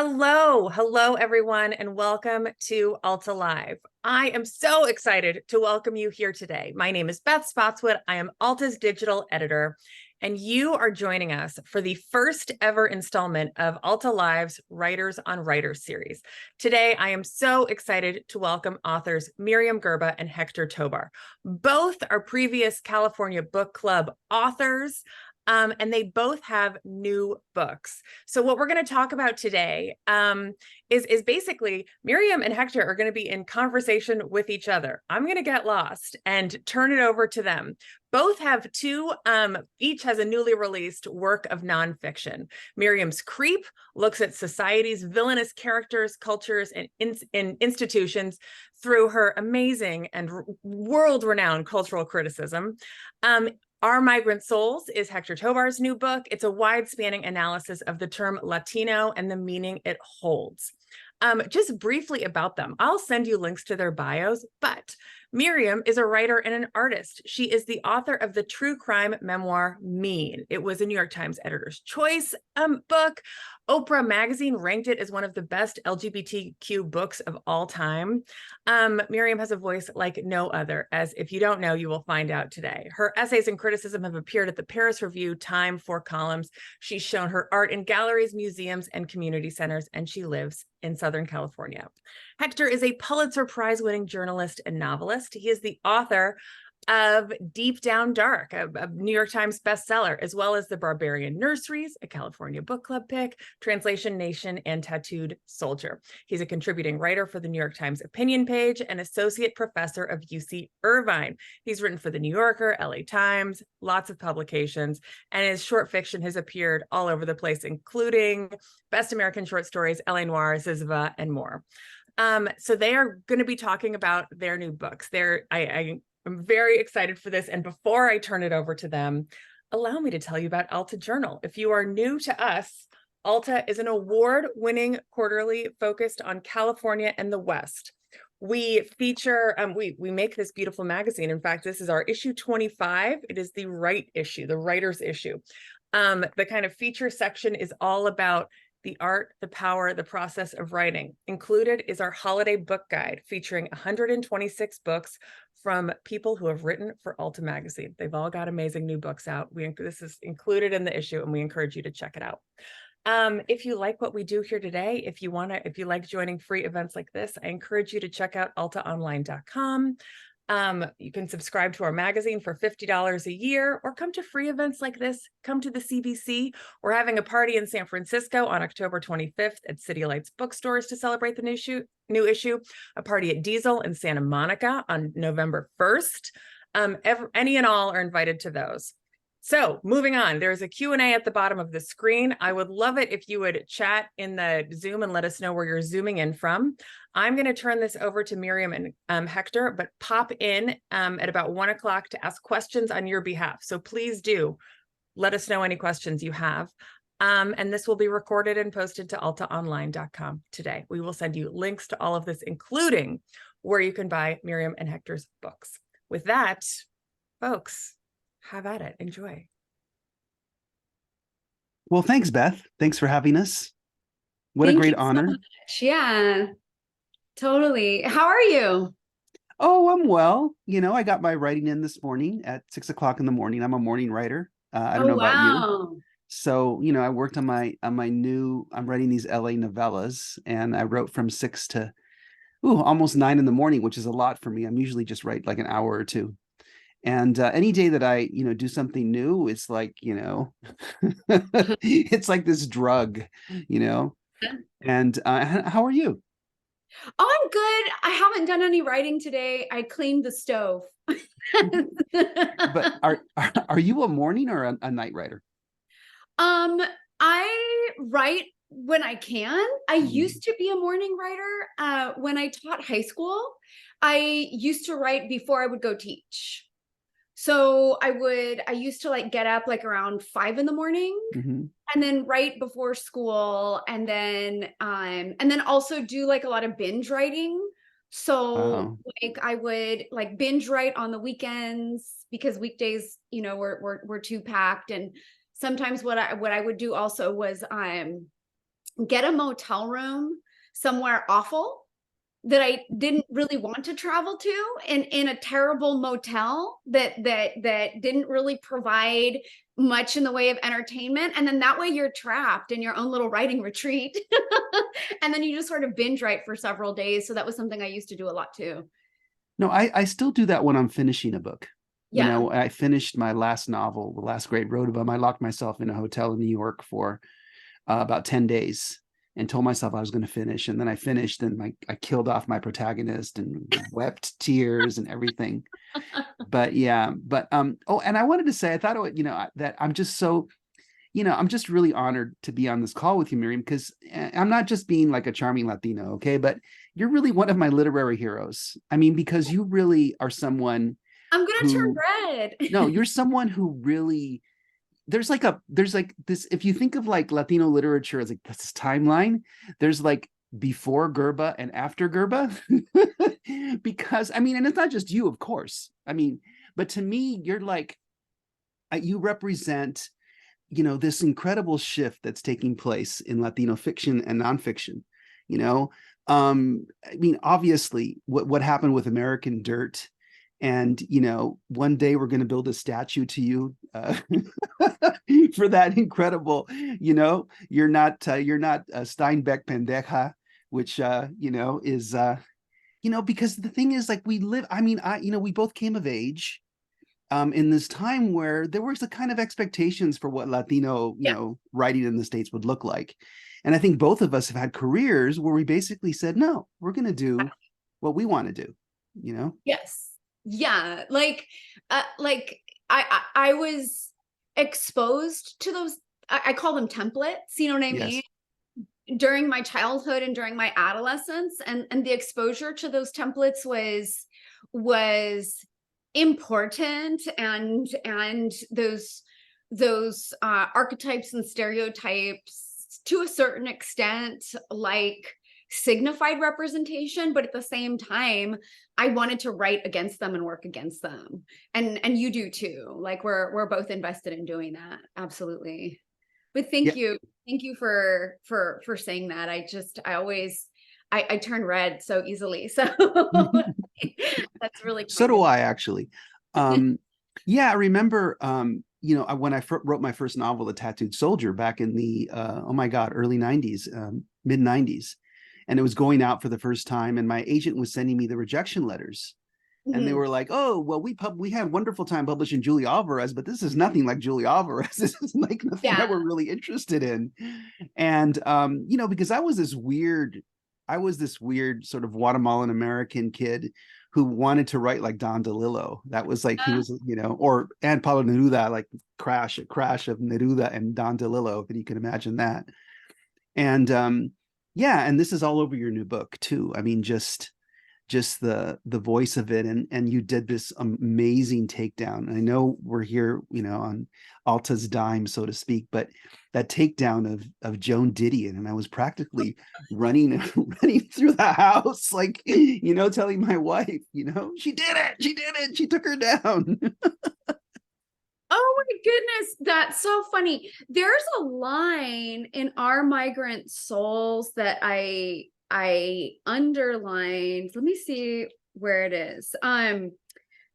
Hello, everyone, and welcome to Alta Live. I am so excited to welcome you here today. My name is Beth Spotswood. I am Alta's digital editor, and you are joining us for the first ever installment of Alta Live's Writers on Writers series. Today, I am so excited to welcome authors Myriam Gurba and Héctor Tobar. Both are previous California Book Club authors. And they both have new books. So what we're going to talk about today is basically Myriam and Héctor are going to be in conversation with each other. I'm going to get lost and turn it over to them. Both have each has a newly released work of nonfiction. Myriam's Creep looks at society's villainous characters, cultures, and institutions through her amazing and world-renowned cultural criticism. Our Migrant Souls is Héctor Tobar's new book. It's a wide-spanning analysis of the term Latino and the meaning it holds. Just briefly about them, I'll send you links to their bios, but Myriam is a writer and an artist. She is the author of the true crime memoir, Mean. It was a New York Times Editor's Choice book. Oprah magazine ranked it as one of the best LGBTQ books of all time. Myriam has a voice like no other, as if you don't know, you will find out today. Her essays and criticism have appeared at the Paris Review, Time, 4 columns. She's shown her art in galleries, museums, and community centers, and she lives in Southern California. Héctor is a Pulitzer Prize-winning journalist and novelist. He is the author of Deep Down Dark, a New York Times bestseller, as well as The Barbarian Nurseries, a California Book Club pick, Translation Nation, and Tattooed Soldier. He's a contributing writer for the New York Times opinion page and associate professor of UC Irvine. He's written for the New Yorker, LA Times, lots of publications, and his short fiction has appeared all over the place, including Best American Short Stories, LA Noir, Zizva, and more. So they are going to be talking about their new books. I'm very excited for this. And before I turn it over to them, allow me to tell you about Alta Journal. If you are new to us, Alta is an award-winning quarterly focused on California and the West. We feature, we make this beautiful magazine. In fact, this is our issue 25. It is the right issue, the writer's issue. The kind of feature section is all about the art, the power, the process of writing. Included is our holiday book guide featuring 126 books from people who have written for Alta magazine. They've all got amazing new books out. This is included in the issue, and we encourage you to check it out. If you like what we do here today, if you like joining free events like this, I encourage you to check out altaonline.com. You can subscribe to our magazine for $50 a year, or come to free events like this. Come to the CBC. We're having a party in San Francisco on October 25th at City Lights bookstores to celebrate the new issue, a party at Diesel in Santa Monica on November 1st. Any and all are invited to those. So moving on, there's a Q&A at the bottom of the screen. I would love it if you would chat in the Zoom and let us know where you're zooming in from. I'm going to turn this over to Myriam and Héctor, but pop in at about 1 o'clock to ask questions on your behalf. So please do let us know any questions you have. And this will be recorded and posted to altaonline.com today. We will send you links to all of this, including where you can buy Myriam and Héctor's books. With that, folks, have at it. Enjoy. Well, thanks, Beth. Thanks for having us. What a great honor. So much. Yeah, totally. How are you? Oh, I'm well. You know, I got my writing in this morning at 6 o'clock in the morning. I'm a morning writer. I don't know about you. So, you know, I worked on my new, I'm writing these LA novellas, and I wrote from 6 to almost 9 in the morning, which is a lot for me. I'm usually just write like an hour or two. And any day that I, do something new, it's like, it's like this drug, And how are you? Oh, I'm good. I haven't done any writing today. I cleaned the stove. But are you a morning or a night writer? I write when I can. I used to be a morning writer. When I taught high school, I used to write before I would go teach. So I used to like get up like around 5 in the morning and then write before school, and then also do like a lot of binge writing. So like I would like binge write on the weekends because weekdays, were too packed. And sometimes what I would do also was get a motel room somewhere awful that I didn't really want to travel to, and in a terrible motel that didn't really provide much in the way of entertainment. And then that way you're trapped in your own little writing retreat. And then you just sort of binge write for several days. So that was something I used to do a lot too. No, I still do that when I'm finishing a book. Yeah. You know, I finished my last novel, The Last Great Road Above. I locked myself in a hotel in New York for about 10 days and told myself I was going to finish. And then I finished, and I killed off my protagonist and wept tears and everything. But yeah, but oh, and I wanted to say, I thought, you know, that I'm just so, you know, I'm just really honored to be on this call with you, Myriam, because I'm not just being like a charming Latino, okay, but you're really one of my literary heroes. I mean, because you really are someone. I'm gonna turn red. No, you're someone who really, there's like this, if you think of like Latino literature as like this timeline, there's like before Gurba and after Gurba. Because I mean, and it's not just you, of course, I mean, but to me, you're like, you represent, you know, this incredible shift that's taking place in Latino fiction and nonfiction, you know. I mean, obviously what happened with American Dirt, and you know, one day we're going to build a statue to you for that incredible, you know, you're not Steinbeck pendeja, which you know is you know, because the thing is, like, we live, I mean, you know, we both came of age in this time where there was the kind of expectations for what Latino, you know, writing in the States would look like. And I think both of us have had careers where we basically said, no, we're going to do what we want to do, you know? Yes. Yeah. Like I was exposed to those, I call them templates, you know what I mean? During my childhood and during my adolescence, and the exposure to those templates was important, and those archetypes and stereotypes to a certain extent like signified representation, but at the same time I wanted to write against them and work against them, and you do too. Like we're both invested in doing that. Absolutely. But thank you for saying that. I always turn red so easily, so that's really so do I, actually. Yeah, I remember you know, when I wrote my first novel, The Tattooed Soldier, back in the oh my god, early 90s, mid 90s, and it was going out for the first time, and my agent was sending me the rejection letters. And they were like, oh, well, we had a wonderful time publishing Julia Alvarez, but this is nothing like Julia Alvarez. This is like nothing that we're really interested in. And, you know, because I was this weird sort of Guatemalan American kid who wanted to write like Don DeLillo. That was like, he was, you know, and Pablo Neruda, like crash of Neruda and Don DeLillo, if you can imagine that. And yeah, and this is all over your new book too. I mean, just the voice of it, and you did this amazing takedown. And I know we're here, you know, on Alta's dime, so to speak, but that takedown of Joan Didion, and I was practically running through the house, like, you know, telling my wife, you know, she did it, she took her down. Oh my goodness, that's so funny. There's a line in our Migrant Souls that I underlined. Let me see where it is.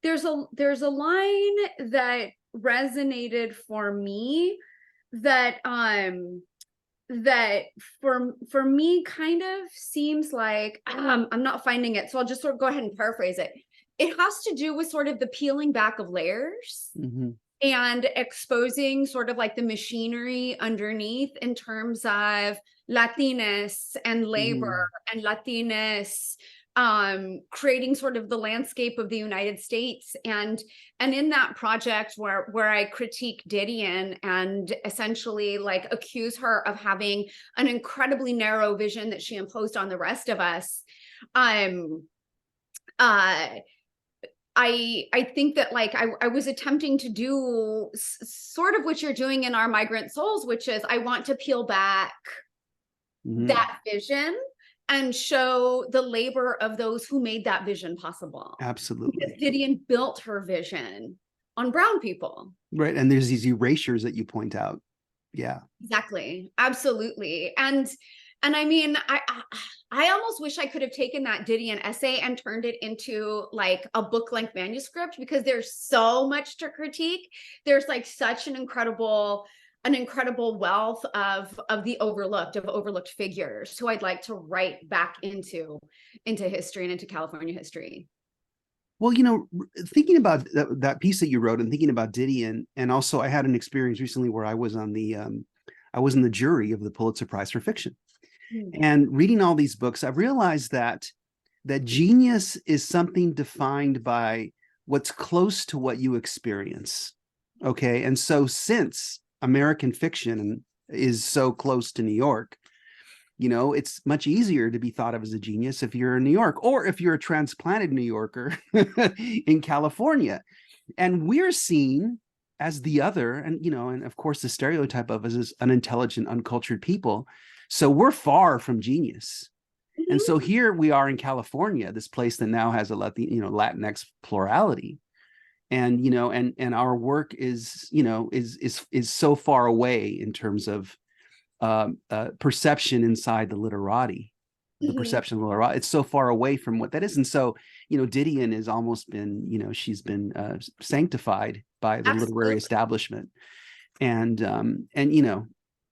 There's a line that resonated for me that for me kind of seems like I'm not finding it, so I'll just sort of go ahead and paraphrase it. It has to do with sort of the peeling back of layers. And exposing sort of like the machinery underneath in terms of Latinx and labor and Latinx, creating sort of the landscape of the United States. And in that project where I critique Didion and essentially like accuse her of having an incredibly narrow vision that she imposed on the rest of us, I think that like I was attempting to do sort of what you're doing in our Migrant Souls, which is I want to peel back that vision and show the labor of those who made that vision possible. Absolutely. Because Didion built her vision on brown people. Right. And there's these erasures that you point out. Yeah. Exactly. Absolutely. And I mean, I almost wish I could have taken that Didion essay and turned it into like a book-length manuscript, because there's so much to critique. There's like such an incredible wealth of the overlooked figures who I'd like to write back into history and into California history. Well, thinking about that piece that you wrote and thinking about Didion, and also I had an experience recently where I was in the jury of the Pulitzer Prize for fiction. And reading all these books, I've realized that genius is something defined by what's close to what you experience. Okay. And so since American fiction is so close to New York, it's much easier to be thought of as a genius if you're in New York, or if you're a transplanted New Yorker in California. And we're seen as the other, and of course the stereotype of us is unintelligent, uncultured people. So we're far from genius. And so here we are in California, this place that now has a Latinx plurality. And, and our work is so far away in terms of perception inside the literati, the perception of literati. It's so far away from what that is. And so, Didion has almost been, she's been sanctified by the literary establishment. And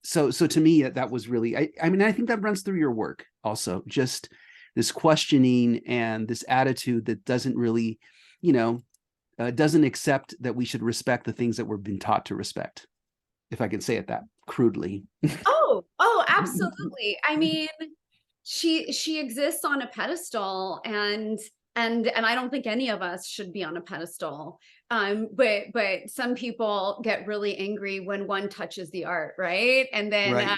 so to me, that was really, I mean, I think that runs through your work also, just this questioning and this attitude that doesn't really, doesn't accept that we should respect the things that we've been taught to respect, if I can say it that crudely. Oh, absolutely. I mean, she exists on a pedestal, and I don't think any of us should be on a pedestal. But some people get really angry when one touches the art, right? And then Right.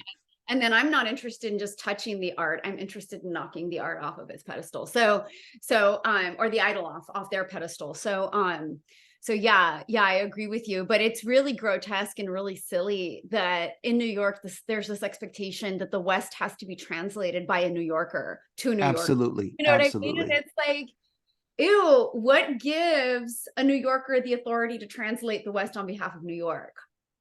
And then I'm not interested in just touching the art. I'm interested in knocking the art off of its pedestal. So or the idol off their pedestal. So yeah, I agree with you, but it's really grotesque and really silly that in New York, there's this expectation that the West has to be translated by a New Yorker to a New Yorker. Absolutely. You know Absolutely. what I mean? And it's like, ew, what gives a New Yorker the authority to translate the West on behalf of New York?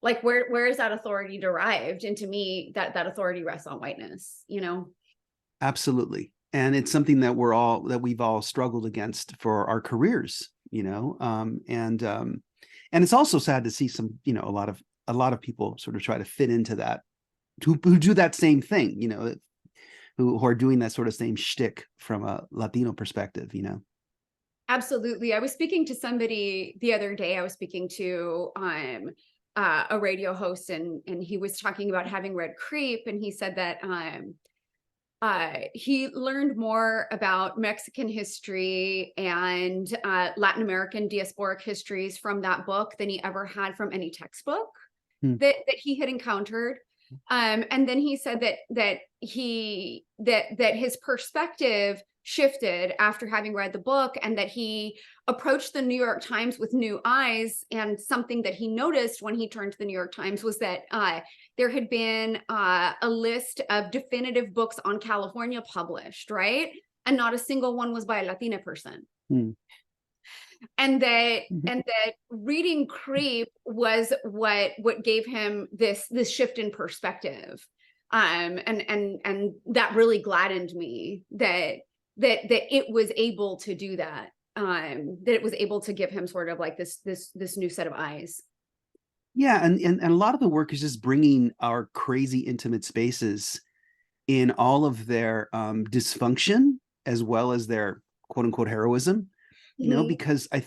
Like, where is that authority derived? And to me, that authority rests on whiteness, Absolutely. And it's something that we've all struggled against for our careers, and it's also sad to see some, a lot of people sort of try to fit into that, who do that same thing, who are doing that sort of same shtick from a Latino perspective, Absolutely. I was speaking to somebody the other day. I was speaking to a radio host, and he was talking about having read Creep, and he said that he learned more about Mexican history and Latin American diasporic histories from that book than he ever had from any textbook that he had encountered. And then he said that his perspective shifted after having read the book, and that he approached the New York Times with new eyes. And something that he noticed when he turned to the New York Times was that there had been a list of definitive books on California published, right? And not a single one was by a Latina person. And that reading Creep was what gave him this shift in perspective. And that really gladdened me that it was able to do that, that it was able to give him sort of like this new set of eyes. Yeah, and a lot of the work is just bringing our crazy intimate spaces in all of their dysfunction, as well as their quote unquote heroism, because I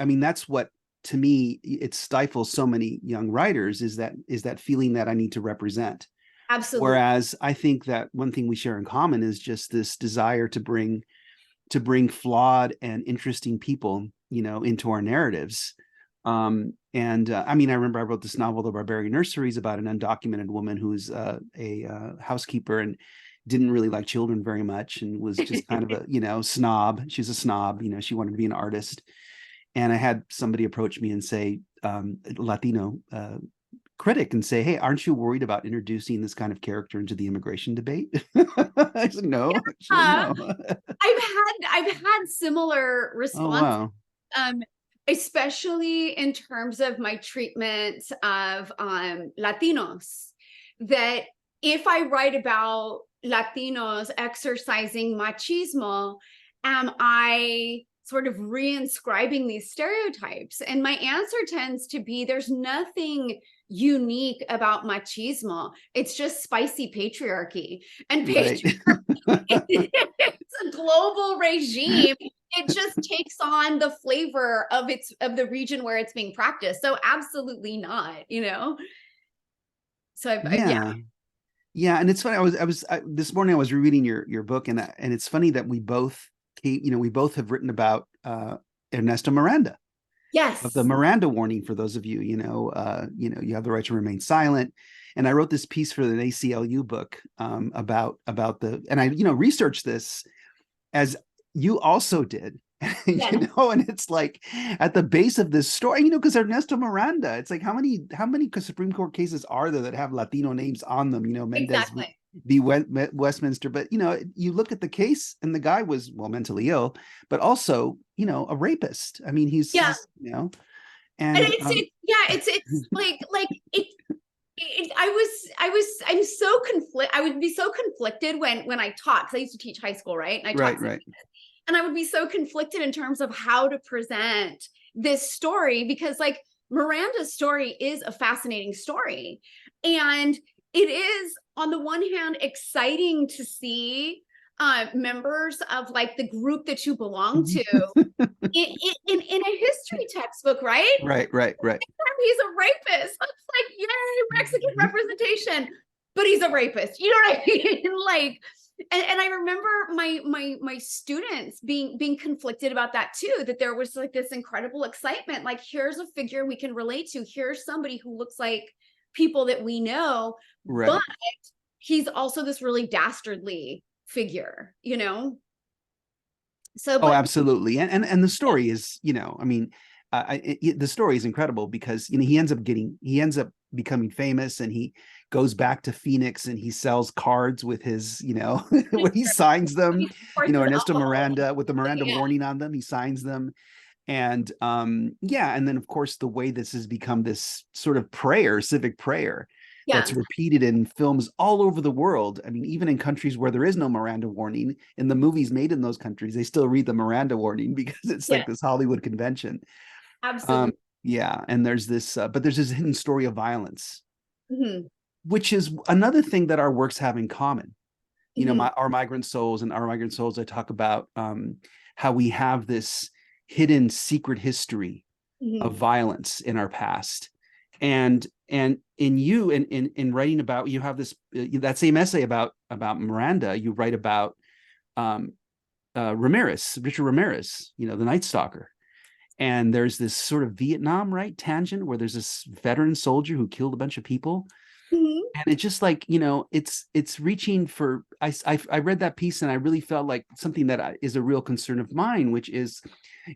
mean, that's what, to me, it stifles so many young writers, is that feeling that I need to represent. Absolutely. Whereas I think that one thing we share in common is just this desire to bring flawed and interesting people, into our narratives. I mean, I remember I wrote this novel, The Barbarian Nurseries, about an undocumented woman who's a housekeeper and didn't really like children very much, and was just kind of a, snob. She was a snob, she wanted to be an artist. And I had somebody approach me and say, Latino critic, and say, hey, aren't you worried about introducing this kind of character into the immigration debate? I said, no, actually, no. I've had similar responses. Oh, wow. Especially in terms of my treatment of Latinos. that if I write about Latinos exercising machismo, am I sort of reinscribing these stereotypes? And my answer tends to be there's nothing unique about machismo. It's just spicy patriarchy. And patriarchy, it's a global regime. It just takes on the flavor of the region where it's being practiced. So absolutely not, you know? So yeah. And it's funny. This morning I was rereading your book, and it's funny that we both have written about Ernesto Miranda. Yes. Of the Miranda warning, for those of you, you have the right to remain silent. And I wrote this piece for the ACLU book about and I, researched this as you also did, and it's like at the base of this story, because Ernesto Miranda, it's like how many Supreme Court cases are there that have Latino names on them? Mendez exactly. v. Westminster, but you look at the case, and the guy was mentally ill, but also a rapist. I mean, he's and it's like I would be so conflicted when I taught, because I used to teach high school, right? And I taught right. And I would be so conflicted in terms of how to present this story, because like Miranda's story is a fascinating story. And it is, on the one hand, exciting to see members of like the group that you belong to in a history textbook, right? Right. He's a rapist. It's like, yay, Mexican representation. But he's a rapist. You know what I mean? Like, and I remember my students being conflicted about that too, that there was like this incredible excitement. Like, here's a figure we can relate to. Here's somebody who looks like people that we know, right. But he's also this really dastardly figure, So, absolutely. And the story is, the story is incredible, because he ends up becoming famous, and he goes back to Phoenix, and he sells cards with his, when he signs them, Ernesto Miranda, with the Miranda warning on them, he signs them. And and then of course the way this has become this sort of civic prayer, that's repeated in films all over the world. I mean, even in countries where there is no Miranda warning, in the movies made in those countries, they still read the Miranda warning, because it's like this Hollywood convention. Absolutely. And there's this, but there's this hidden story of violence, which is another thing that our works have in common. Our Migrant Souls, I talk about how we have this hidden secret history of violence in our past. And in writing about, you have this, that same essay about Miranda, you write about Richard Ramirez, the Night Stalker. And there's this sort of Vietnam, tangent, where there's this veteran soldier who killed a bunch of people. And it's just like, it's reaching for, I read that piece, and I really felt like something that is a real concern of mine, which is,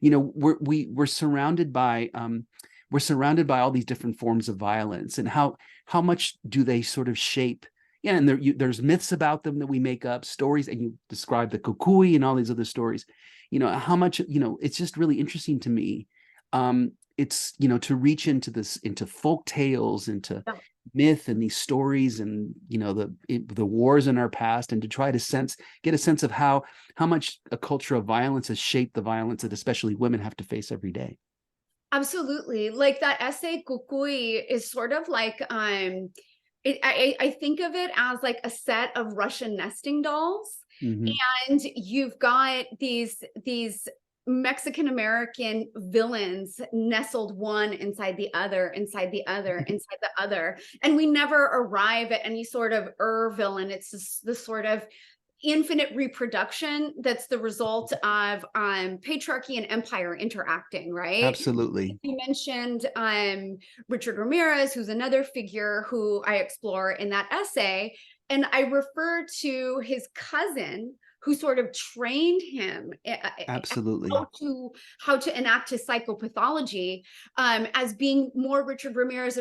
we're surrounded by all these different forms of violence, and how much do they sort of shape? And there's myths about them that we make up, stories, and you describe the kukui and all these other stories. How much, it's just really interesting to me. It's, to reach into folk tales, into myth and these stories, and the wars in our past, and to try to get a sense of how much a culture of violence has shaped the violence that especially women have to face every day. Absolutely. Like that essay Kukui is sort of like I think of it as like a set of Russian nesting dolls. And you've got these Mexican American villains nestled one inside the other, inside the other, inside the other. And we never arrive at any sort of villain. It's this sort of infinite reproduction that's the result of patriarchy and empire interacting, right? Absolutely. You mentioned Richard Ramirez, who's another figure who I explore in that essay. And I refer to his cousin, who sort of trained him absolutely how to enact his psychopathology as being more Richard Ramirez,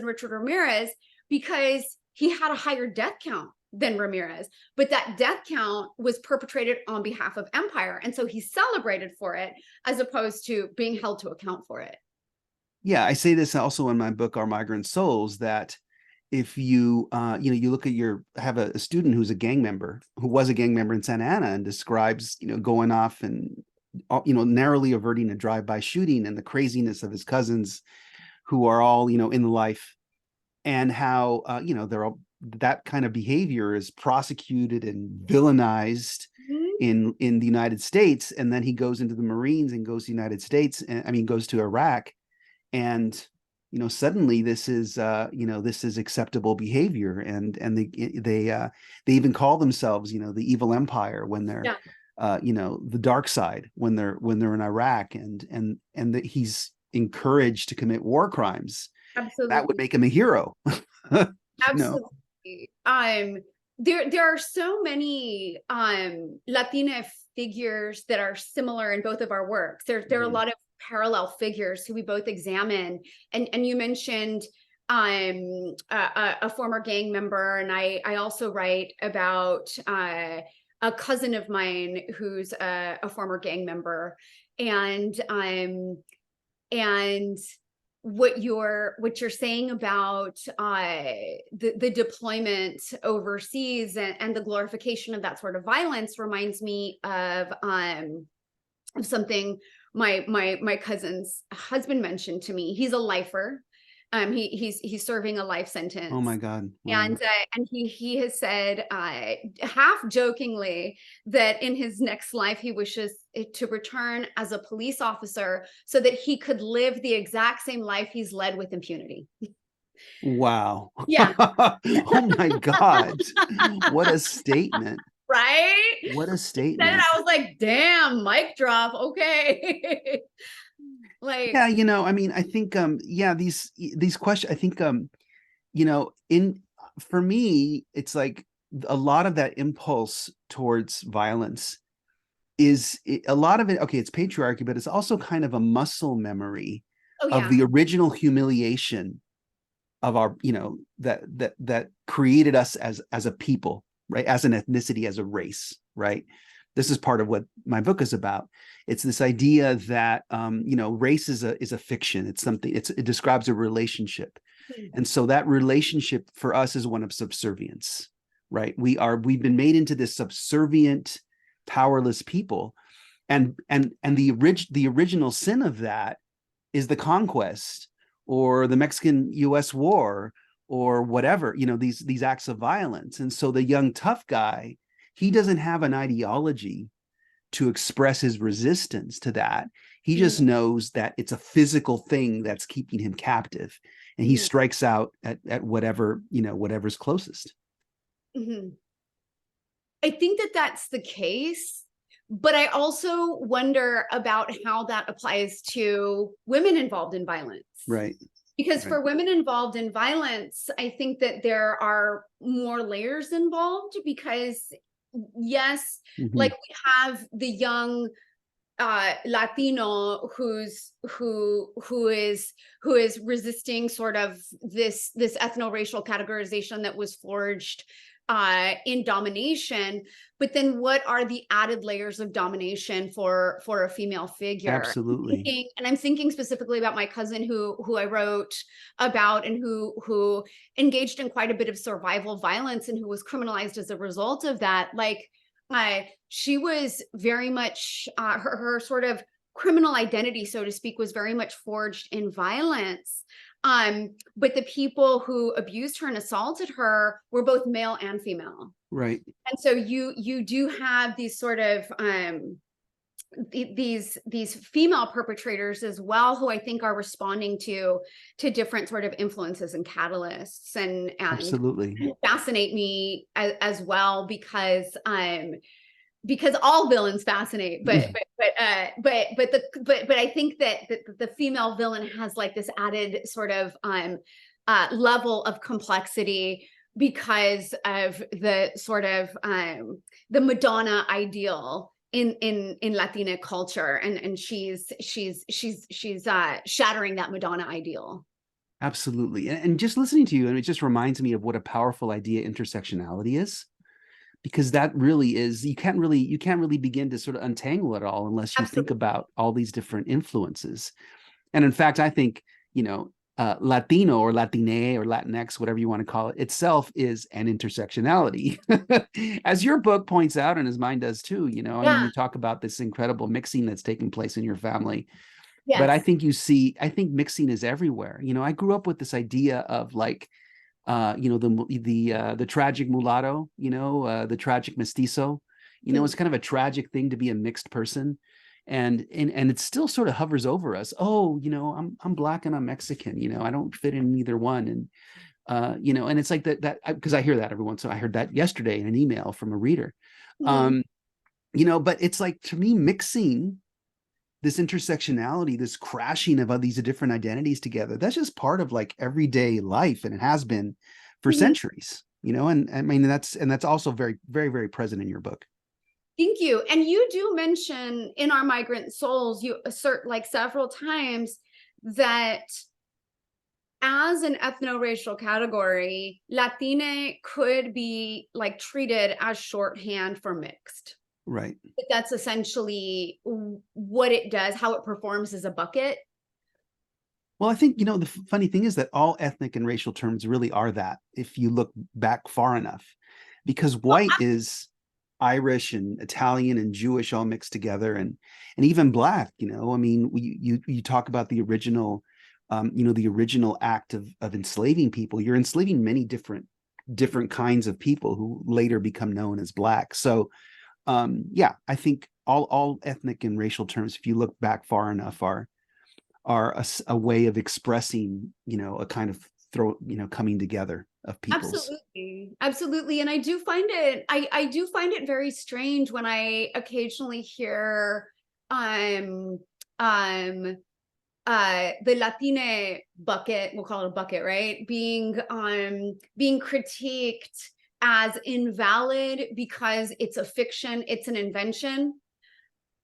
because he had a higher death count than Ramirez, but that death count was perpetrated on behalf of empire, and so he's celebrated for it as opposed to being held to account for it. Yeah, I say this also in my book, Our Migrant Souls, that if you you look at have a student who's a gang member, who was a gang member in Santa Ana, and describes going off and narrowly averting a drive-by shooting and the craziness of his cousins who are all in the life, and how they're all, that kind of behavior is prosecuted and villainized in the United States, and then he goes into the Marines and goes to the United States, and goes to Iraq, and suddenly this is this is acceptable behavior, and they even call themselves the evil empire when they're the dark side when they're in Iraq, and that he's encouraged to commit war crimes. Absolutely. That would make him a hero. Absolutely. There are so many Latina figures that are similar in both of our works. There are a lot of parallel figures who we both examine, and you mentioned a former gang member, and I also write about a cousin of mine who's a former gang member, and what you're saying about the deployment overseas and the glorification of that sort of violence reminds me of something my cousin's husband mentioned to me. He's a lifer. He's serving a life sentence. Oh my God. Wow. And he has said half jokingly that in his next life he wishes to return as a police officer so that he could live the exact same life he's led with impunity. Wow. Yeah. Oh my God. What a statement. Right? What a statement. And I was like, damn, mic drop. Okay. Like, yeah, I think these questions, I think for me, it's like a lot of that impulse towards violence is a lot of it. Okay, it's patriarchy, but it's also kind of a muscle memory of the original humiliation of our, that created us as a people, right? As an ethnicity, as a race, right? This is part of what my book is about. It's this idea that race is a fiction. It's something. It describes a relationship, and so that relationship for us is one of subservience, right? We've been made into this subservient, powerless people, and the original sin of that is the conquest or the Mexican-U.S. war or whatever. These acts of violence, and so the young tough guy, he doesn't have an ideology to express his resistance to that. He just knows that it's a physical thing that's keeping him captive, and he strikes out at whatever, whatever's closest. I think that that's the case, but I also wonder about how that applies to women involved in violence. Right. Because for women involved in violence, I think that there are more layers involved, because yes, like we have the young Latino who is resisting sort of this ethno-racial categorization that was forged in domination, but then what are the added layers of domination for a female figure? Absolutely. I'm thinking specifically about my cousin who I wrote about, and who engaged in quite a bit of survival violence, and who was criminalized as a result of that. Like, she was very much her sort of criminal identity, so to speak, was very much forged in violence. But the people who abused her and assaulted her were both male and female. Right. And so you do have these sort of these female perpetrators as well, who I think are responding to different sort of influences and catalysts, and absolutely fascinate me as well, because all villains fascinate, but I think that the female villain has like this added sort of level of complexity because of the sort of the Madonna ideal in Latina culture, and she's shattering that Madonna ideal. Absolutely. And just listening to you, and it just reminds me of what a powerful idea intersectionality is, because that really is, you can't really begin to sort of untangle it all unless you think about all these different influences. And in fact, I think, Latino or Latine or Latinx, whatever you want to call it, itself is an intersectionality. As your book points out, and as mine does too, you know, I mean, you talk about this incredible mixing that's taking place in your family. Yes. But I think I think mixing is everywhere. You know, I grew up with this idea of like, you know, the tragic mulatto, you know, the tragic mestizo, you know, it's kind of a tragic thing to be a mixed person. And it still sort of hovers over us. Oh, you know, I'm Black and I'm Mexican, you know, I don't fit in either one. And, you know, and it's like that because I hear that every once in a while. I heard that yesterday in an email from a reader. You know, but it's like, to me, mixing this intersectionality, this crashing of all these different identities together, that's just part of like everyday life. And it has been for centuries, you know, and I mean, that's also very, very, very present in your book. Thank you. And you do mention in our Migrant Souls, you assert like several times that as an ethno-racial category, Latine could be like treated as shorthand for mixed. Right. But that's essentially what it does, how it performs as a bucket. Well, I think, you know, the funny thing is that all ethnic and racial terms really are that, if you look back far enough, because white is Irish and Italian and Jewish all mixed together, and even Black, you know, I mean, you talk about the original, you know, the original act of enslaving people. You're enslaving many different kinds of people who later become known as Black. So, yeah, I think all ethnic and racial terms, if you look back far enough, are a way of expressing, you know, a kind of coming together of peoples. Absolutely. And I do find it very strange when I occasionally hear the Latine bucket, we'll call it a bucket, right, being critiqued as invalid because it's a fiction, it's an invention.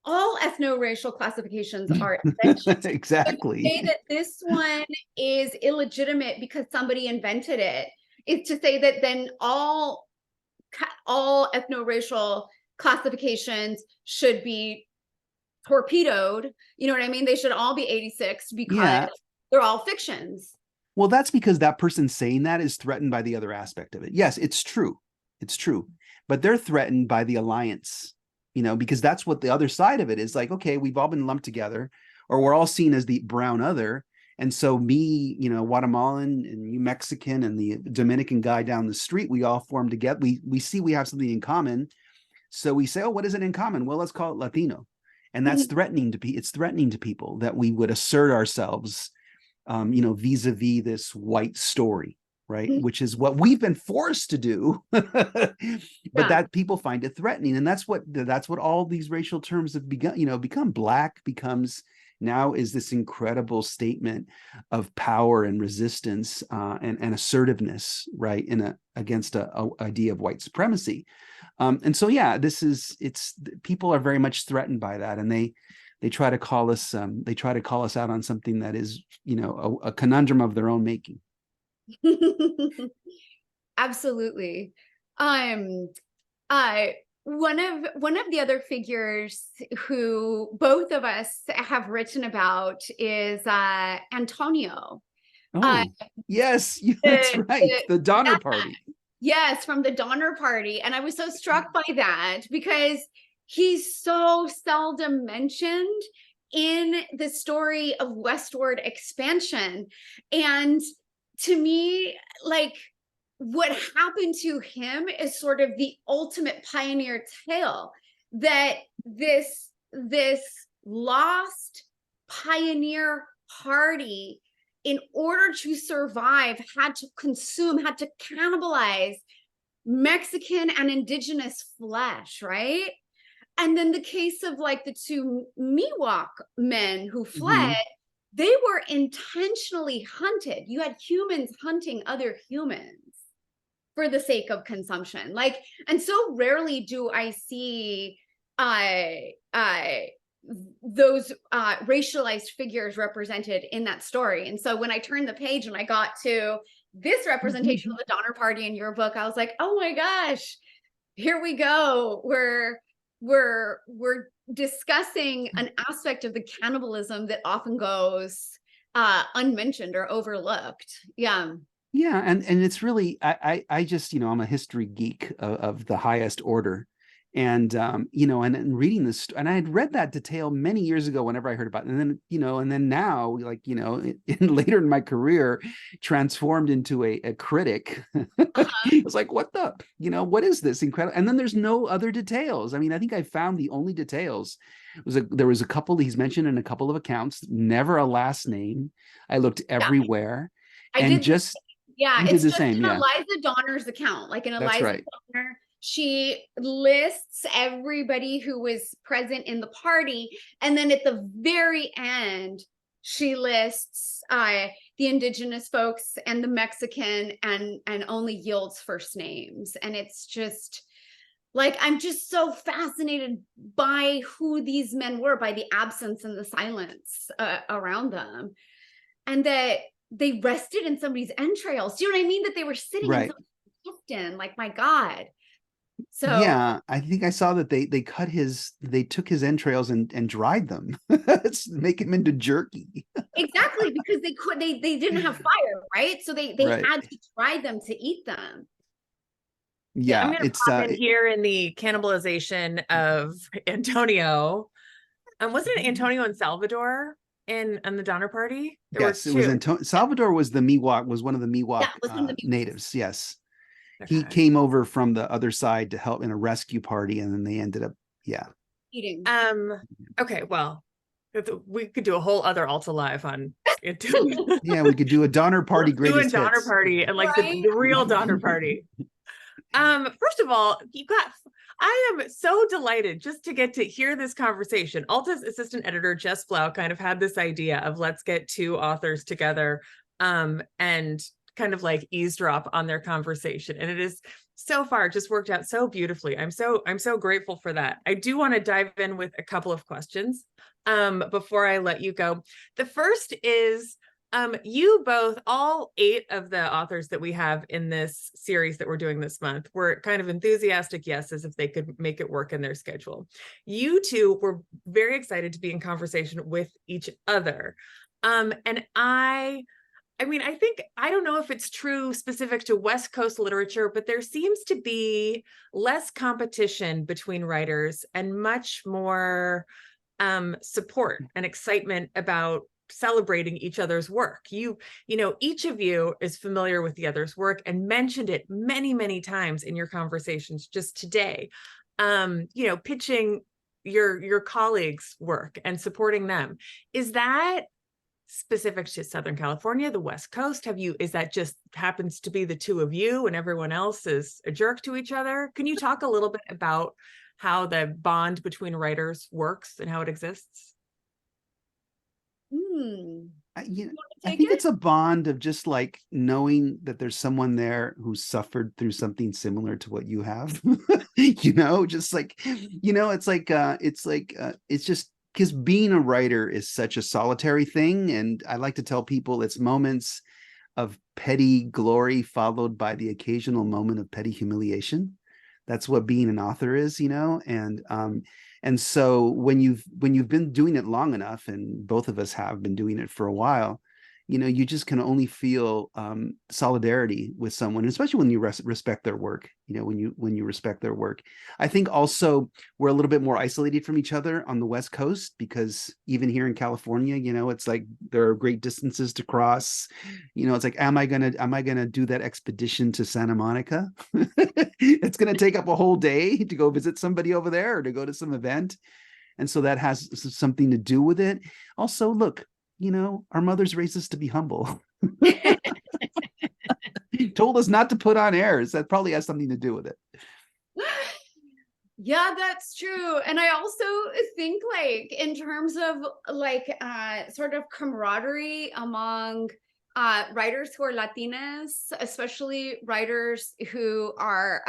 All ethno-racial classifications are inventions. Exactly. So to say that this one is illegitimate because somebody invented it is to say that then all ethno-racial classifications should be torpedoed. You know what I mean? They should all be 86 because they're all fictions. Well, that's because that person saying that is threatened by the other aspect of it. Yes, it's true. It's true. But they're threatened by the alliance, you know, because that's what the other side of it is like, okay, we've all been lumped together, or we're all seen as the brown other. And so me, you know, Guatemalan and you Mexican and the Dominican guy down the street, we all form together. We see we have something in common. So we say, oh, what is it in common? Well, let's call it Latino. And that's threatening to it's threatening to people that we would assert ourselves, you know, vis-a-vis this white story, right? Which is what we've been forced to do, but that people find it threatening. And that's what all these racial terms have begun, you know, become. Black becomes now is this incredible statement of power and resistance and assertiveness, right, against a idea of white supremacy. And so, yeah, people are very much threatened by that, and they try to call us out on something that is, you know, a conundrum of their own making. Absolutely. One of the other figures who both of us have written about is Antonio. Oh, yes, that's right. The Donner Party. Yes, from the Donner Party. And I was so struck by that because he's so seldom mentioned in the story of westward expansion. And to me, like, what happened to him is sort of the ultimate pioneer tale, that this lost pioneer party, in order to survive, had to cannibalize Mexican and indigenous flesh, right? And then the case of like the two Miwok men who fled, they were intentionally hunted. You had humans hunting other humans for the sake of consumption. Like, and so rarely do I see those racialized figures represented in that story. And so when I turned the page and I got to this representation of the Donner Party in your book, I was like, oh my gosh, here we go. We're discussing an aspect of the cannibalism that often goes unmentioned or overlooked. Yeah. Yeah, and it's really I just, I'm a history geek of the highest order. And and reading this, and I had read that detail many years ago whenever I heard about it. And then, and then now, like, later in my career, transformed into a critic. It was like, what is this incredible? And then there's no other details. I mean, I think I found the only details there was a couple he's mentioned in a couple of accounts, never a last name. I looked everywhere. It's just in Eliza Donner's account, like in Eliza Donner, she lists everybody who was present in the party, and then at the very end she lists the indigenous folks and the Mexican, and only yields first names. And it's just like, I'm just so fascinated by who these men were, by the absence and the silence around them, and that they rested in somebody's entrails. Do you know what I mean? That they were sitting in somebody's intestine. Like, my God. So yeah, I think I saw that they took his entrails and dried them. Make him into jerky. Exactly, because they didn't have fire, right? So they had to dry them to eat them. Yeah, I'm gonna pop in here in the cannibalization of Antonio. Wasn't it Antonio and Salvador in the Donner Party? Yes, it was Antonio. Salvador was one of the Miwok natives. Yes. Okay. He came over from the other side to help in a rescue party, and then they ended up eating. Okay, well, we could do a whole other Alta Live on it. Yeah, we could do a Donner Party greatest hits. Donner Party, and like the real Donner Party. First of all, I am so delighted just to get to hear this conversation. Alta's assistant editor, Jess Blau, kind of had this idea of let's get two authors together and kind of like eavesdrop on their conversation. And it is so far just worked out so beautifully. I'm so grateful for that. I do want to dive in with a couple of questions before I let you go. The first is, you both, all 8 of the authors that we have in this series that we're doing this month, were kind of enthusiastic yeses if they could make it work in their schedule. You two were very excited to be in conversation with each other. And I don't know if it's true specific to West Coast literature, but there seems to be less competition between writers and much more support and excitement about celebrating each other's work. Each of you is familiar with the other's work and mentioned it many, many times in your conversations just today. Pitching your colleagues' work and supporting them. Is that specific to Southern California, the West Coast? Is that just happens to be the two of you and everyone else is a jerk to each other? Can you talk a little bit about how the bond between writers works and how it exists? I think it's a bond of just like knowing that there's someone there who suffered through something similar to what you have. Just like, it's just because being a writer is such a solitary thing. And I like to tell people it's moments of petty glory followed by the occasional moment of petty humiliation. That's what being an author is, and so when you've been doing it long enough, and both of us have been doing it for a while, you just can only feel solidarity with someone, especially when you respect their work. When you respect their work. I think also we're a little bit more isolated from each other on the West Coast, because even here in California, it's like there are great distances to cross. It's like, am I gonna do that expedition to Santa Monica? It's gonna take up a whole day to go visit somebody over there or to go to some event, and so that has something to do with it. Also, look. Our mothers raised us to be humble. Told us not to put on airs. That probably has something to do with it. Yeah, that's true. And I also think, like, in terms of sort of camaraderie among writers who are Latinas, especially writers who are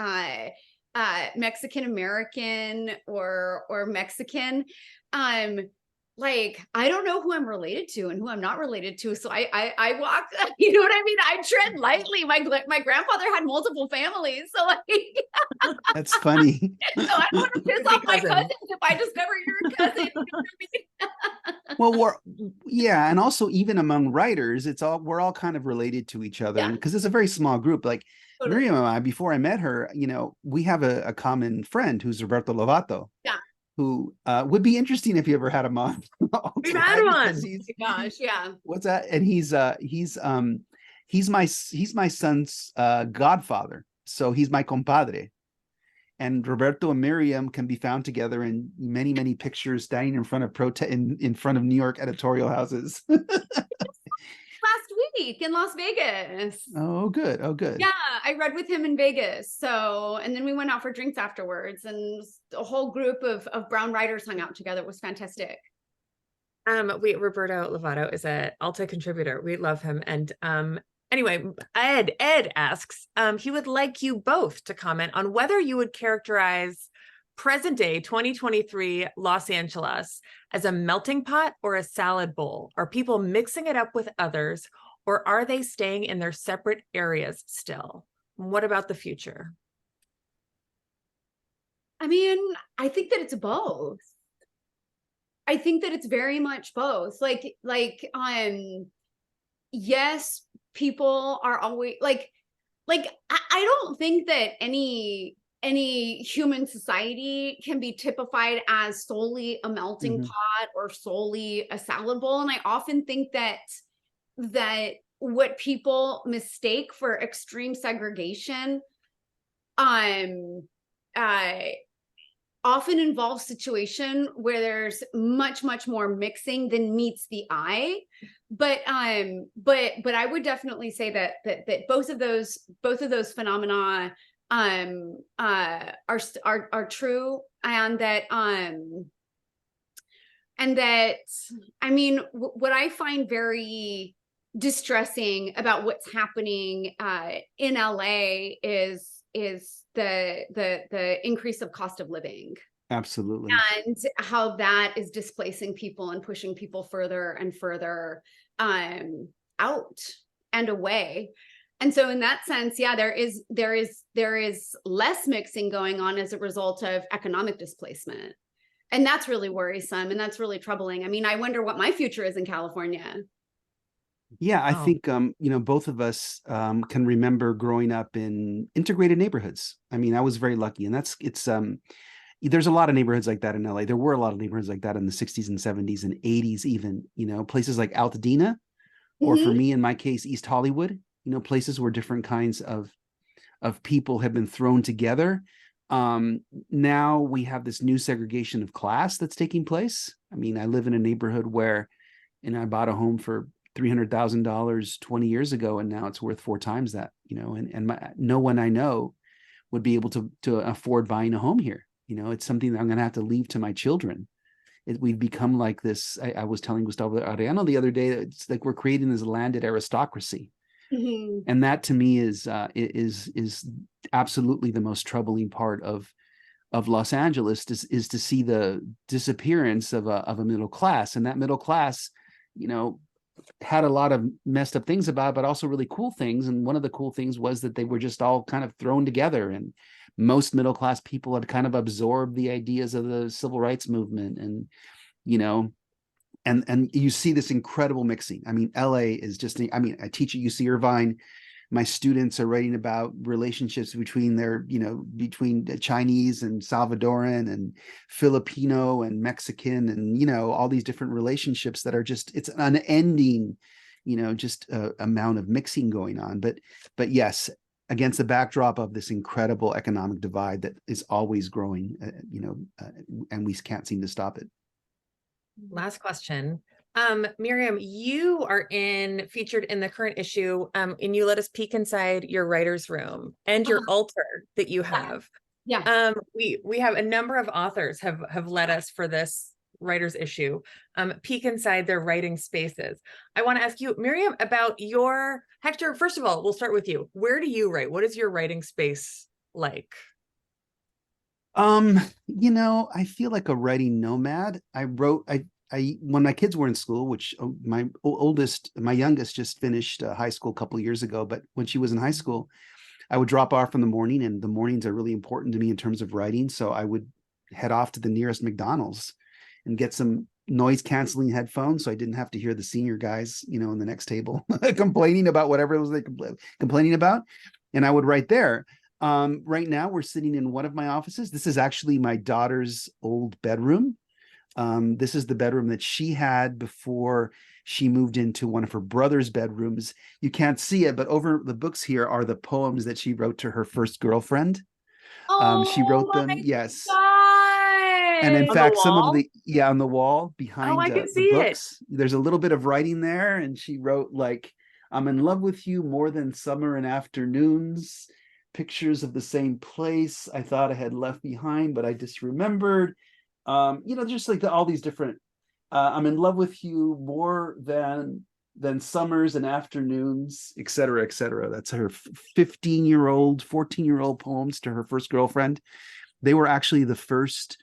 Mexican American or Mexican, I don't know who I'm related to and who I'm not related to. So I walk, you know what I mean? I tread lightly. My grandfather had multiple families. So that's funny. So I don't want to piss off my cousins if I discover you're a cousin. You know what I Well, yeah, and also even among writers, we're all kind of related to each other, Yeah, because it's a very small group. Like totally. Myriam and I, before I met her, we have a common friend who's Roberto Lovato, Yeah. who would be interesting if you ever had him on. We've had him on. Gosh, yeah. What's that? And he's my son's godfather, so he's my compadre. And Roberto and Myriam can be found together in many, many pictures standing in front of in front of New York editorial houses. Last week in Las Vegas. Oh, good. Oh, good. Yeah, I read with him in Vegas. So, and then we went out for drinks afterwards, and a whole group of brown writers hung out together. It was fantastic. Roberto Lovato is an Alta contributor. We love him. And anyway, Ed asks, he would like you both to comment on whether you would characterize present day 2023 Los Angeles as a melting pot or a salad bowl. Are people mixing it up with others, or are they staying in their separate areas still? What about the future? I mean, I think that it's both. I think that it's very much both. Yes, people are always I don't think that any human society can be typified as solely a melting pot or solely a salad bowl. And I often think that what people mistake for extreme segregation often involves situation where there's much more mixing than meets the eye. But I would definitely say that both of those phenomena are true, and that I mean, what I find very distressing about what's happening in LA is the increase of cost of living. Absolutely. And how that is displacing people and pushing people further and further out and away. And so in that sense, yeah, there is less mixing going on as a result of economic displacement. And that's really worrisome, and that's really troubling. I mean, I wonder what my future is in California. Yeah, I think both of us can remember growing up in integrated neighborhoods. I mean, I was very lucky, and there's a lot of neighborhoods like that in LA. There were a lot of neighborhoods like that in the 60s and 70s and 80s, even, places like Altadena, or for me, in my case, East Hollywood, places where different kinds of people have been thrown together. Now we have this new segregation of class that's taking place. I mean, I live in a neighborhood where, I bought a home for $300,000 20 years ago, and now it's worth 4 times that, no one I know would be able to afford buying a home here. It's something that I'm going to have to leave to my children. We've become like this. I was telling Gustavo Arellano the other day that it's like we're creating this landed aristocracy. And that to me is absolutely the most troubling part of Los Angeles, is to see the disappearance of a middle class. And that middle class, had a lot of messed up things about it, but also really cool things. And one of the cool things was that they were just all kind of thrown together, and most middle class people had kind of absorbed the ideas of the civil rights movement, and and you see this incredible mixing. I mean, LA is just, I mean, I teach at UC Irvine. My students are writing about relationships between between Chinese and Salvadoran and Filipino and Mexican, and, all these different relationships that are just, it's an unending, just amount of mixing going on. But yes, against the backdrop of this incredible economic divide that is always growing, and we can't seem to stop it. Last question. Myriam, you are featured in the current issue, and you let us peek inside your writer's room and your altar that you have. Yeah. We have a number of authors have led us for this writer's issue, peek inside their writing spaces. I want to ask you, Myriam, about Hector, first of all, we'll start with you. Where do you write? What is your writing space like? I feel like a writing nomad. I when my kids were in school, which my youngest just finished high school a couple of years ago, but when she was in high school, I would drop off in the morning, and the mornings are really important to me in terms of writing. So I would head off to the nearest McDonald's and get some noise canceling headphones, so I didn't have to hear the senior guys, you know, in the next table complaining about whatever it was they complaining about. And I would write there. Right now we're sitting in one of my offices. This is actually my daughter's old bedroom. This is the bedroom that she had before she moved into one of her brother's bedrooms. You can't see it, but over the books here are the poems that she wrote to her first girlfriend. She wrote them, yes. And in fact, some of the, on the wall behind I can the see books, there's a little bit of writing there. And she wrote like, I'm in love with you more than summer and afternoons, pictures of the same place I thought I had left behind, but I disremembered. You know, just like all these different, I'm in love with you more than summers and afternoons, et cetera, et cetera. That's her 15-year-old, 14-year-old poems to her first girlfriend. They were actually the first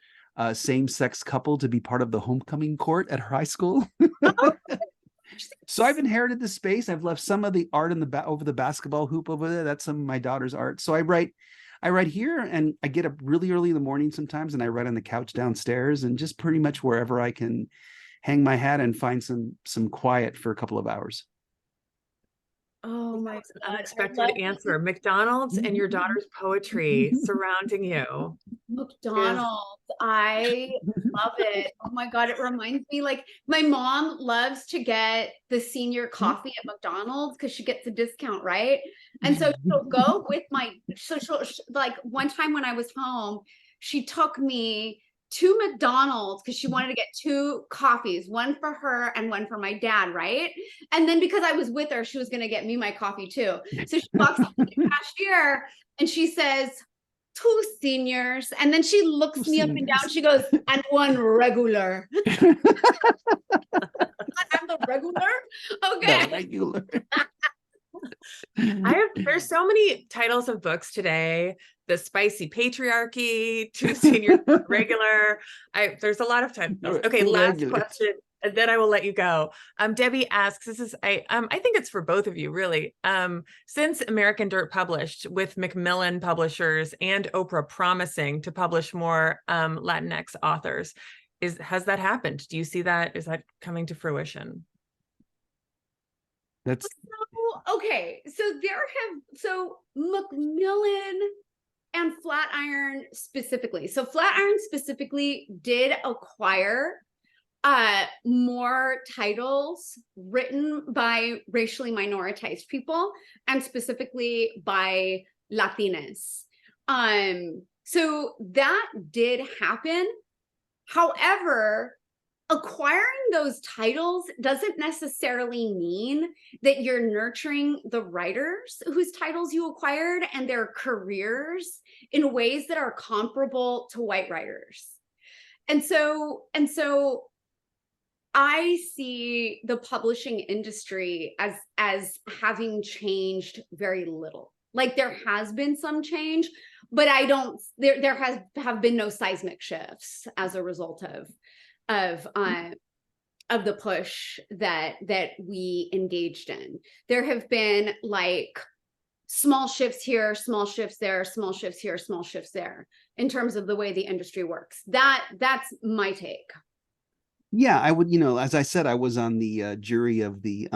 same-sex couple to be part of the homecoming court at her high school. So I've inherited this space. I've left some of the art in the over the basketball hoop over there. That's some of my daughter's art. So I write here, and I get up really early in the morning sometimes, and I write on the couch downstairs, and just pretty much wherever I can hang my hat and find some quiet for a couple of hours. Oh my That's an God. unexpected answer. McDonald's and your daughter's poetry surrounding you. McDonald's. I love it. Oh my God. It reminds me, like, my mom loves to get the senior coffee at McDonald's because she gets a discount, right? And so she'll go with she'll like one time when I was home, she took me to McDonald's because she wanted to get 2 coffees, one for her and one for my dad, right? And then because I was with her, she was going to get me my coffee too. So she walks up to the cashier and she says, 2 seniors. And then she looks me up and down. She goes, and 1 regular. I'm the regular? Okay. The regular. There's so many titles of books today. The Spicy Patriarchy, 2 Senior Regular. There's a lot of titles. Okay, last question, and then I will let you go. Debbie asks, I think it's for both of you, really. Since American Dirt published with Macmillan Publishers and Oprah promising to publish more Latinx authors, has that happened? Do you see that? Is that coming to fruition? That's okay. So Macmillan and Flatiron specifically. So Flatiron specifically did acquire more titles written by racially minoritized people and specifically by Latinx. So that did happen. However, acquiring those titles doesn't necessarily mean that you're nurturing the writers whose titles you acquired and their careers in ways that are comparable to white writers. And so I see the publishing industry as having changed very little. Like, there has been some change, but there have been no seismic shifts as a result of the push that we engaged in. There have been like small shifts here, small shifts there, small shifts here, small shifts there in terms of the way the industry works. That's my take. Yeah, I would, as I said, I was on the jury of the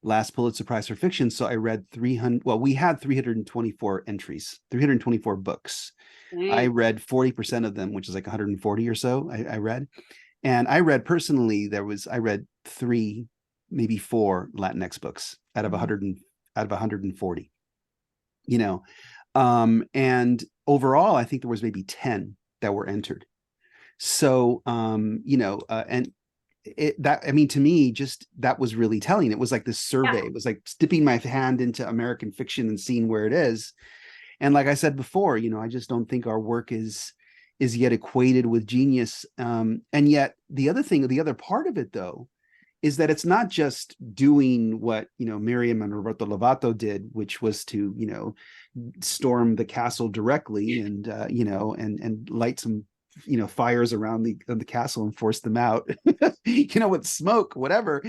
last Pulitzer Prize for fiction. So I read 300, well, we had 324 entries, 324 books. Nice. I read 40% of them, which is like 140 or so I read. And I read personally, I read 3, maybe 4 Latinx books out of 140, and overall, I think there was maybe 10 that were entered. So, and to me, just that was really telling. It was like this survey. Yeah. It was like dipping my hand into American fiction and seeing where it is. And like I said before, I just don't think our work is yet equated with genius. And yet the other part of it, though, is that it's not just doing what, Myriam and Roberto Lovato did, which was to, storm the castle directly and, and light some, fires around the castle and force them out, with smoke, whatever.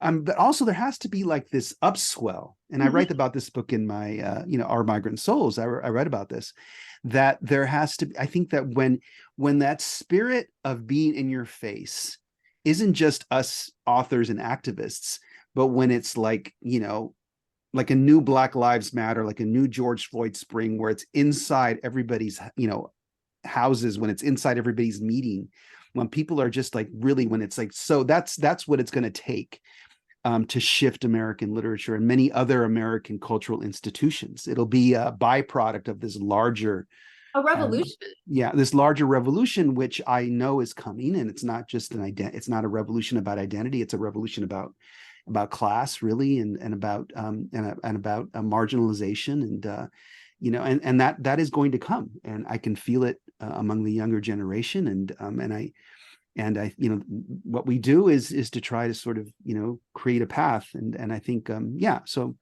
But also there has to be like this upswell. And I write about this book in my, Our Migrant Souls. I write about this, that there has to be, I think that when that spirit of being in your face isn't just us authors and activists, but when it's like, you know, like a new Black Lives Matter, like a new George Floyd spring, where it's inside everybody's, you know, houses, when it's inside everybody's meeting, when people are just like really, when it's like, so that's what it's going to take to shift American literature and many other American cultural institutions. It'll be a byproduct of this larger revolution. This larger revolution, which I know is coming, and it's not just it's not a revolution about identity. It's a revolution about class, really, and about marginalization, and you know, and that is going to come, and I can feel it among the younger generation, and I, you know, what we do is to try to sort of, you know, create a path, and I think so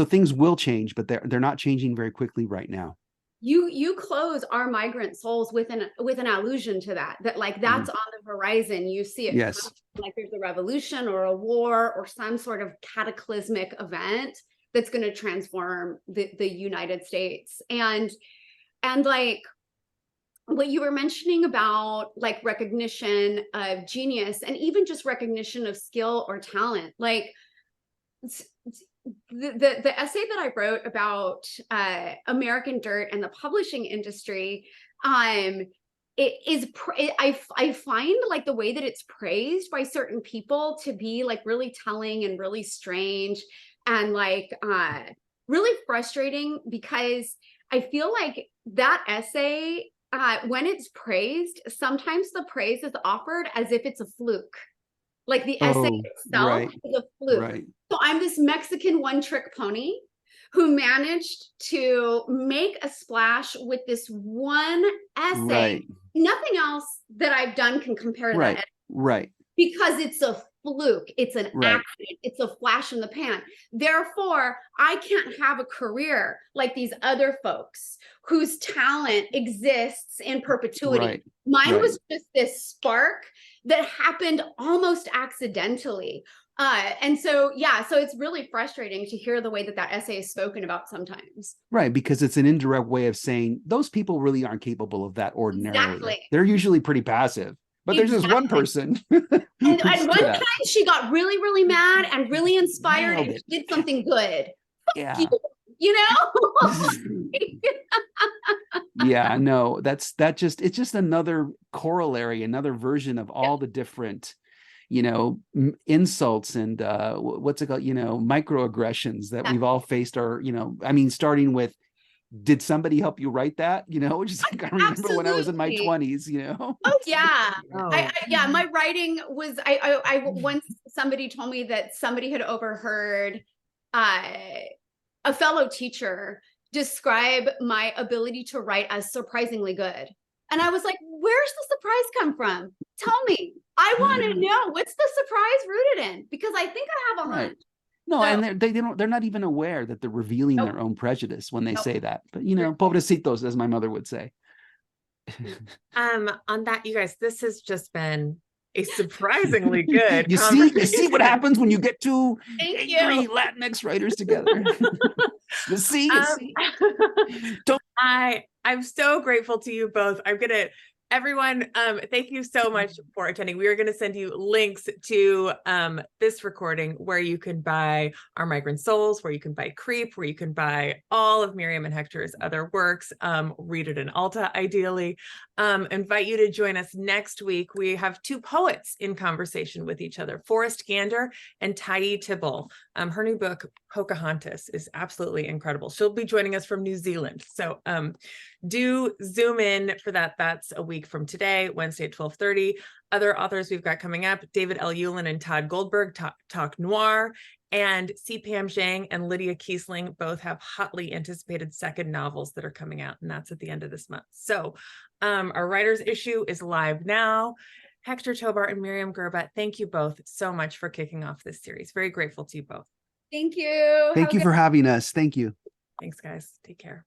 things will change, but they're not changing very quickly right now. You close our Migrant Souls with an allusion to that like that's on the horizon. You see it, yes, like there's a revolution or a war or some sort of cataclysmic event that's going to transform the United States. And like what you were mentioning about like recognition of genius and even just recognition of skill or talent, like the essay that I wrote about American Dirt and the publishing industry, I find like the way that it's praised by certain people to be like really telling and really strange and like really frustrating, because I feel like that essay, when it's praised, sometimes the praise is offered as if it's a fluke. Like the essay itself is a fluke. Right. So I'm this Mexican one-trick pony who managed to make a splash with this one essay. Right. Nothing else that I've done can compare to that essay. Right. Because it's a fluke, it's an accident, it's a flash in the pan. Therefore, I can't have a career like these other folks whose talent exists in perpetuity. Mine was just this spark that happened almost accidentally. And so, yeah, so it's really frustrating to hear the way that that essay is spoken about sometimes. Right, because it's an indirect way of saying those people really aren't capable of that ordinarily. Exactly. They're usually pretty passive. But there's this one person. and one time she got really, really mad and really inspired and she did something good. Yeah. You know? Yeah, no, it's just another corollary, another version of all the different, you know, insults and what's it called, you know, microaggressions that we've all faced, or, you know, I mean, starting with, did somebody help you write that? You know, which is like, I remember when I was in my 20s, you know? Oh, yeah. Yeah, my writing was, I once somebody told me that somebody had overheard a fellow teacher describe my ability to write as surprisingly good. And I was like, where's the surprise come from? Tell me. I want to know, what's the surprise rooted in? Because I think I have a hunch. No, and they're not even aware that they're revealing their own prejudice when they say that. But, you know, pobrecitos, as my mother would say. On that, you guys, this has just been a surprisingly good you see what happens when you get two angry Latinx writers together. you see. I'm so grateful to you both. Everyone, thank you so much for attending. We are going to send you links to this recording where you can buy our Migrant Souls, where you can buy Creep, where you can buy all of Myriam and Hector's other works, read it in Alta, ideally. Invite you to join us next week. We have two poets in conversation with each other, Forrest Gander and Tayi Tibble. Her new book, Pocahontas, is absolutely incredible. She'll be joining us from New Zealand. So do zoom in for that. That's a week from today, Wednesday at 12:30. Other authors we've got coming up, David L. Yulin and Todd Goldberg talk noir, and C. Pam Zhang and Lydia Kiesling both have hotly anticipated second novels that are coming out, and that's at the end of this month. So our writer's issue is live now. Héctor Tobar and Myriam Gurba, thank you both so much for kicking off this series. Very grateful to you both. Thank you. Thank you for having us. Thank you. Thanks, guys. Take care.